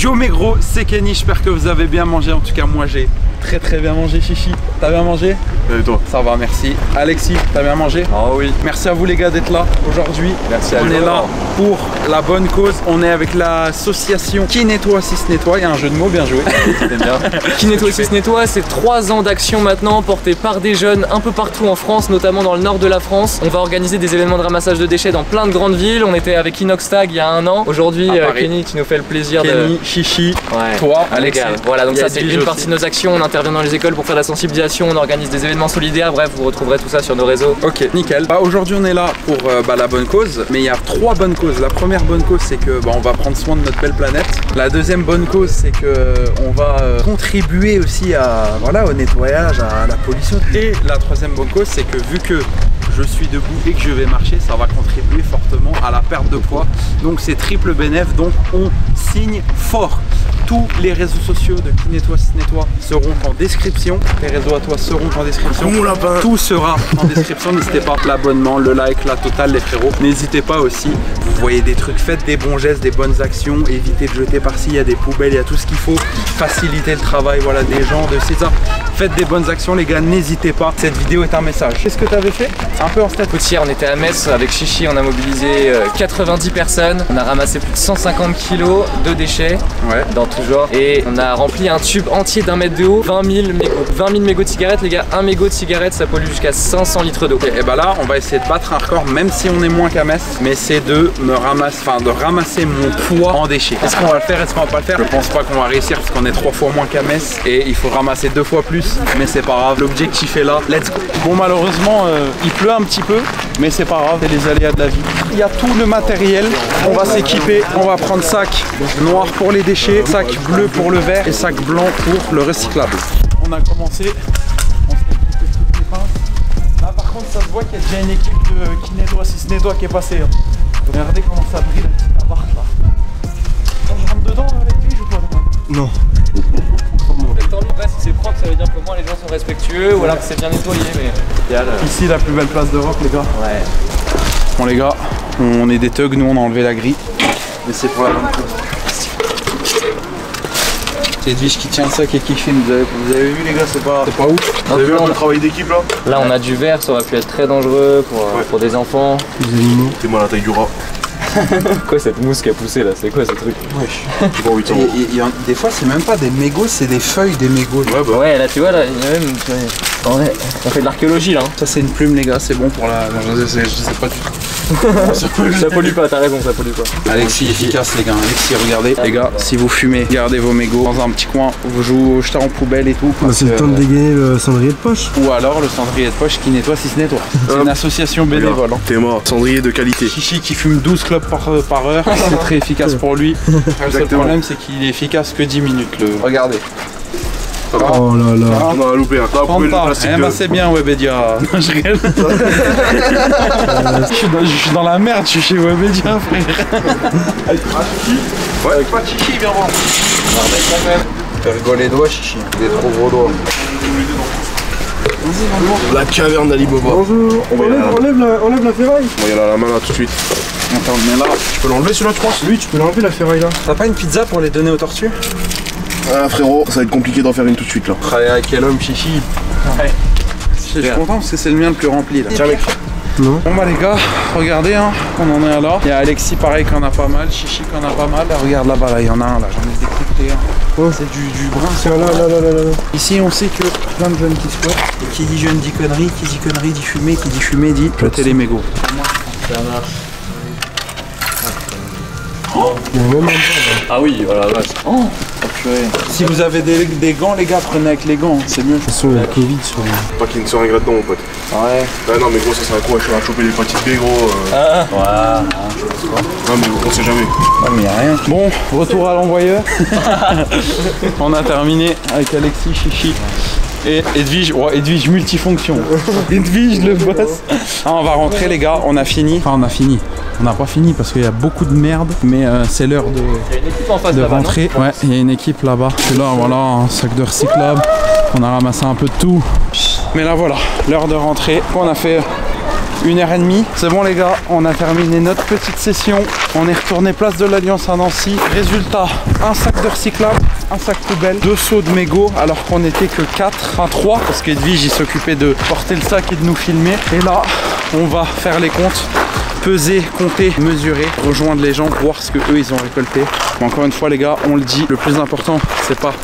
Yo mes gros, c'est Kenny, j'espère que vous avez bien mangé. En tout cas moi j'ai très bien mangé. Chichi, t'as bien mangé? Et toi? Ça va, merci. Alexis, t'as bien mangé? Ah oui. Merci à vous les gars d'être là aujourd'hui. Merci à vous. On est là pour la bonne cause. On est avec l'association Qui nettoie si se nettoie. Il y a un jeu de mots, bien joué. Qui nettoie si se nettoie, c'est 3 ans d'action maintenant portée par des jeunes un peu partout en France, notamment dans le nord de la France. On va organiser des événements de ramassage de déchets dans plein de grandes villes. On était avec Inoxtag il y a 1 an. Aujourd'hui, Kenny, tu nous fais le plaisir Kenny, Chichi, toi, Alexis. Voilà, donc ça c'est une partie de nos actions. On intervient dans les écoles pour faire la sensibilisation, on organise des événements solidaires. Bref, vous retrouverez tout ça sur nos réseaux. Ok, nickel. Aujourd'hui on est là pour la bonne cause, mais il y a 3 bonnes causes. La première bonne cause, c'est que on va prendre soin de notre belle planète. La deuxième bonne cause, c'est que on va contribuer aussi à au nettoyage, à la pollution. Et la troisième bonne cause, c'est que vu que je suis debout et que je vais marcher, ça va contribuer fortement à la perte de poids. Donc c'est triple bénéf, donc on signe fort. Tous les réseaux sociaux de Qui nettoie si se nettoie seront en description. Les réseaux à toi seront en description. Tout sera en description. N'hésitez pas, l'abonnement, le like, la totale les frérots. N'hésitez pas aussi, vous voyez des trucs, faites des bons gestes, des bonnes actions. Évitez de jeter par-ci, il y a des poubelles, il y a tout ce qu'il faut. Faciliter le travail des gens, de c'est ça. Faites des bonnes actions les gars, n'hésitez pas. Cette vidéo est un message. Qu'est-ce que tu avais fait? Un peu en stade. Hier on était à Metz avec Chichi, on a mobilisé 90 personnes. On a ramassé plus de 150 kilos de déchets dans tout genre. Et on a rempli un tube entier d'1 mètre de haut, 20 000 mégots. 20 000 mégots de cigarettes les gars, un mégot de cigarette ça pollue jusqu'à 500 litres d'eau. Et bah là on va essayer de battre un record même si on est moins qu'à Metz. Mais c'est de ramasser mon poids en déchets. Est-ce qu'on va le faire? Est-ce qu'on va pas le faire? Je pense pas qu'on va réussir parce qu'on est 3 fois moins qu'à Metz. Et il faut ramasser 2 fois plus. Mais c'est pas grave, l'objectif est là. Let's go. Bon malheureusement il pleut un petit peu. Mais c'est pas grave, c'est les aléas de la vie. Il y a tout le matériel. On va s'équiper. On va prendre sac noir pour les déchets, sac bleu pour le verre et sac blanc pour le recyclable. On a commencé. On s'est équipé toutes les pinces. Là par contre ça se voit qu'il y a déjà une équipe de Qui nettoie si se nettoie qui est passée. Regardez comment ça brille la petite appart là. Je rentre dedans avec lui ou pas? Non. Après, si c'est propre, ça veut dire que moins les gens sont respectueux ou alors que c'est bien nettoyé. Mais... Ici, la plus belle place d'Europe, les gars. Ouais. Bon, les gars, on est des thugs, nous on a enlevé la grille. Mais c'est pour la bonne cause. C'est Edwige qui tient le sac et qui filme. Vous avez vu, les gars, c'est pas ouf. Vous avez vu un peu le travail d'équipe là? Là, on a du verre, ça aurait pu être très dangereux pour des enfants. Les animaux. T'es mal à la taille du rat. Quoi cette mousse qui a poussé là? C'est quoi ce truc? J'ai pas envie de savoir. Des fois c'est même pas des mégots, c'est des feuilles des mégots. Ouais là tu vois là, il y a même... Ouais, on fait de l'archéologie là. Ça c'est une plume les gars, c'est bon pour la... Je sais pas du tout. Ça pollue pas, t'as raison, ça pollue pas. Alexis efficace les gars, Alexis regardez. Les gars, si vous fumez, gardez vos mégots dans un petit coin, vous jetez en poubelle et tout. C'est le temps de dégainer le cendrier de poche. Ou alors le cendrier de poche qui nettoie si se nettoie. C'est une association bénévole. T'es mort, cendrier de qualité. Chichi qui fume 12 clopes par heure, c'est très efficace pour lui. Le seul problème c'est qu'il est efficace que 10 minutes. Regardez. Oh là là. On a loupé un tas de plastique. Eh bah c'est bien Webedia. Non je rigole. Je suis dans la merde, je suis chez Webedia frère. Ouais, pas Chichi, viens voir. Fais rigoler les doigts Chichi, des trop gros doigts. La caverne d'Alibaba. Bonjour. On lève la ferraille. Bon, il y en a la main là tout de suite. Attends, mais là. Tu peux l'enlever celui-là, tu penses? Oui, tu peux l'enlever la ferraille là. T'as pas une pizza pour les donner aux tortues? Ah frérot, ça va être compliqué d'en faire une tout de suite là. Travailler avec quel homme Chichi? Ouais. Je suis content parce que c'est le mien le plus rempli là. Tiens mec. Non. Bon bah les gars, regardez hein, on en est là. Il y a Alexis pareil qui en a pas mal, Chichi qui en a pas mal. Là, regarde là-bas, là, il y en a un là, j'en ai décrypté un. Ouais. C'est du brun. Tiens là. Ici on sait que plein de jeunes qui squattent. Et qui dit jeune dit connerie, qui dit connerie dit fumer, qui dit fumer dit jeter les mégots. Ça marche. Oh, il y a même un Ah oui, voilà, vache. Oh, purée. Si vous avez des gants les gars, prenez avec les gants, c'est mieux. De toute façon, il y a le Covid sur Pas qu'il y ait une seringue là-dedans mon pote. Ouais. Ah non mais gros ça sert à quoi? Je suis à choper l'hépatite B gros. Non mais on sait jamais. Non mais y'a rien. Bon, retour à l'envoyeur. On a terminé avec Alexis, Chichi et Edwige. Oh, Edwige multifonction. Edwige le boss. Ah, on va rentrer les gars, on a fini. Enfin on a fini. On n'a pas fini parce qu'il y a beaucoup de merde, mais c'est l'heure de, Il y a une équipe en face de rentrer. Ouais, il y a une équipe là-bas. Et là voilà, un sac de recyclable. On a ramassé un peu de tout. Mais là voilà, l'heure de rentrer. On a fait 1h30. C'est bon les gars, on a terminé notre petite session. On est retourné place de l'Alliance à Nancy. Résultat, un sac de recyclable, un sac poubelle, 2 seaux de mégots alors qu'on n'était que 4, enfin 3 parce qu'Edwige il s'occupait de porter le sac et de nous filmer. Et là, on va faire les comptes. Peser, compter, mesurer, rejoindre les gens, voir ce que eux ils ont récolté. Mais encore une fois les gars, on le dit, le plus important c'est pas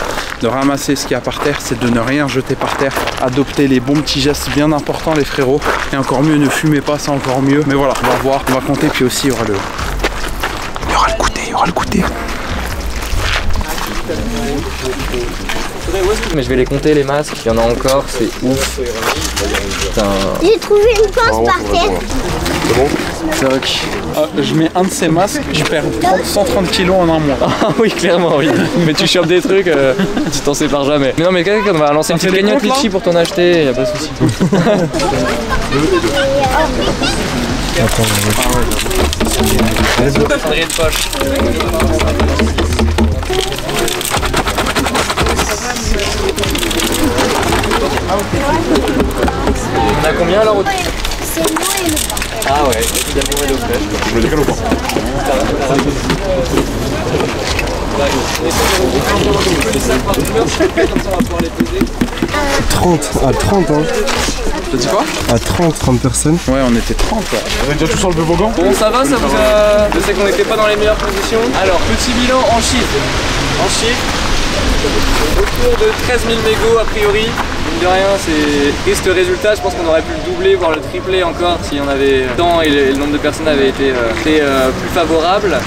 de ramasser ce qu'il y a par terre, c'est de ne rien jeter par terre, adopter les bons petits gestes bien importants les frérots, et encore mieux ne fumez pas, c'est encore mieux. Mais voilà, on va voir, on va compter, puis aussi il y aura le goûter, Mais je vais les compter les masques, il y en a encore, c'est ouf. Putain. J'ai trouvé une pince par terre. C'est bon? je mets un de ces masques, je perds 130 kilos en un mois. Ah oui, clairement, oui. Mais tu chopes des trucs, tu t'en sépares jamais. Mais non, mais quelqu'un on va lancer une petite cagnotte Litchi pour t'en acheter, y a pas de soucis. Cendrier de poche. On a combien alors? C'est moi et le pain. Ah ouais, il y a pour l'eau fraîche. Je me décale ou pas? 30, à 30 hein. T'as dit quoi? À 30 personnes. Ouais, on était 30 là. On est déjà tous sur le toboggan? Bon, ça va, ça vous a... Je sais qu'on n'était pas dans les meilleures positions. Alors, petit bilan en chiffres. Autour de 13 000 mégots a priori. Mine de rien, c'est triste résultat. Je pense qu'on aurait pu le doubler, voire le tripler encore si on avait temps et le nombre de personnes avait été plus favorable.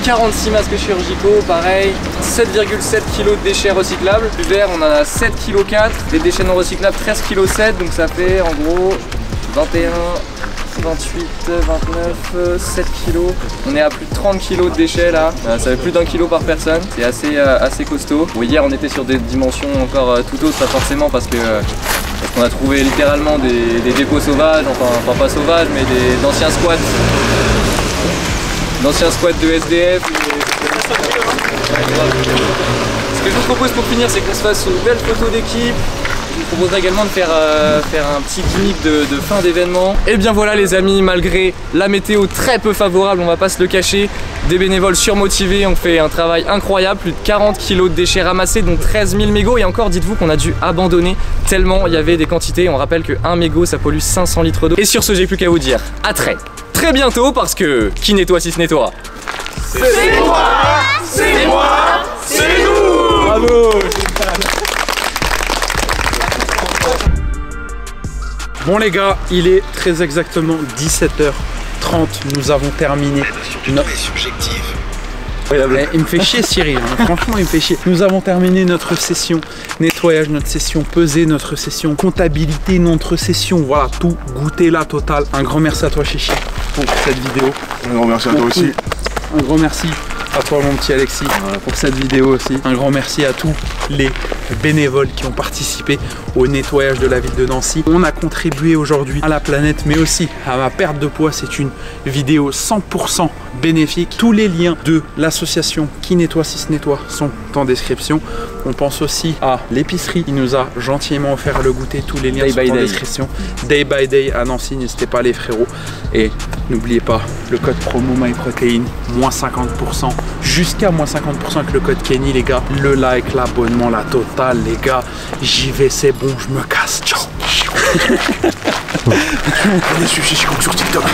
46 masques chirurgicaux, pareil. 7,7 kg de déchets recyclables. Du verre, on en a 7,4 kg. Des déchets non recyclables, 13,7 kg. Donc ça fait en gros 21, 28, 29, 7 kg. On est à plus de 30 kg de déchets là. Ça fait plus d'1 kilo par personne. C'est assez costaud. Bon, hier on était sur des dimensions encore tout autres, pas forcément parce qu'on a trouvé littéralement des dépôts sauvages, enfin pas sauvages mais d'anciens squats. D'anciens squats de SDF. Ce que je vous propose pour finir, c'est qu'on se fasse une belle photo d'équipe. Je vous proposerai également de faire un petit gimmick de fin d'événement. Et bien voilà les amis, malgré la météo très peu favorable, on va pas se le cacher, des bénévoles surmotivés ont fait un travail incroyable, plus de 40 kg de déchets ramassés, dont 13 000 mégots. Et encore, dites-vous qu'on a dû abandonner tellement il y avait des quantités. On rappelle qu'un mégot ça pollue 500 litres d'eau. Et sur ce, j'ai plus qu'à vous dire à très bientôt, parce que qui nettoie si ce n'est toi? C'est moi, c'est moi, c'est nous. Bravo. Bon les gars, il est très exactement 17h30, nous avons terminé notre... Il me fait chier Cyril, hein. Franchement il me fait chier. Nous avons terminé notre session nettoyage, notre session pesée, notre session comptabilité, notre session, voilà, tout goûter la totale. Un grand merci à toi Chichi pour cette vidéo. Un grand merci à toi aussi. Un grand merci à toi mon petit Alexis pour cette vidéo aussi. Un grand merci à tous les bénévoles qui ont participé au nettoyage de la ville de Nancy. On a contribué aujourd'hui à la planète mais aussi à ma perte de poids. C'est une vidéo 100% bénéfique. Tous les liens de l'association Qui nettoie si se nettoie sont en description. On pense aussi à l'épicerie qui nous a gentiment offert le goûter. Tous les liens sont en description. Day by Day à Nancy, n'hésitez pas les frérots. Et n'oubliez pas le code promo MyProtein, moins 50%, jusqu'à moins 50% avec le code Kenny les gars. Le like, l'abonnement, la totale les gars. J'y vais, c'est bon, je me casse. Ciao. Venez suivre Chichi sur TikTok.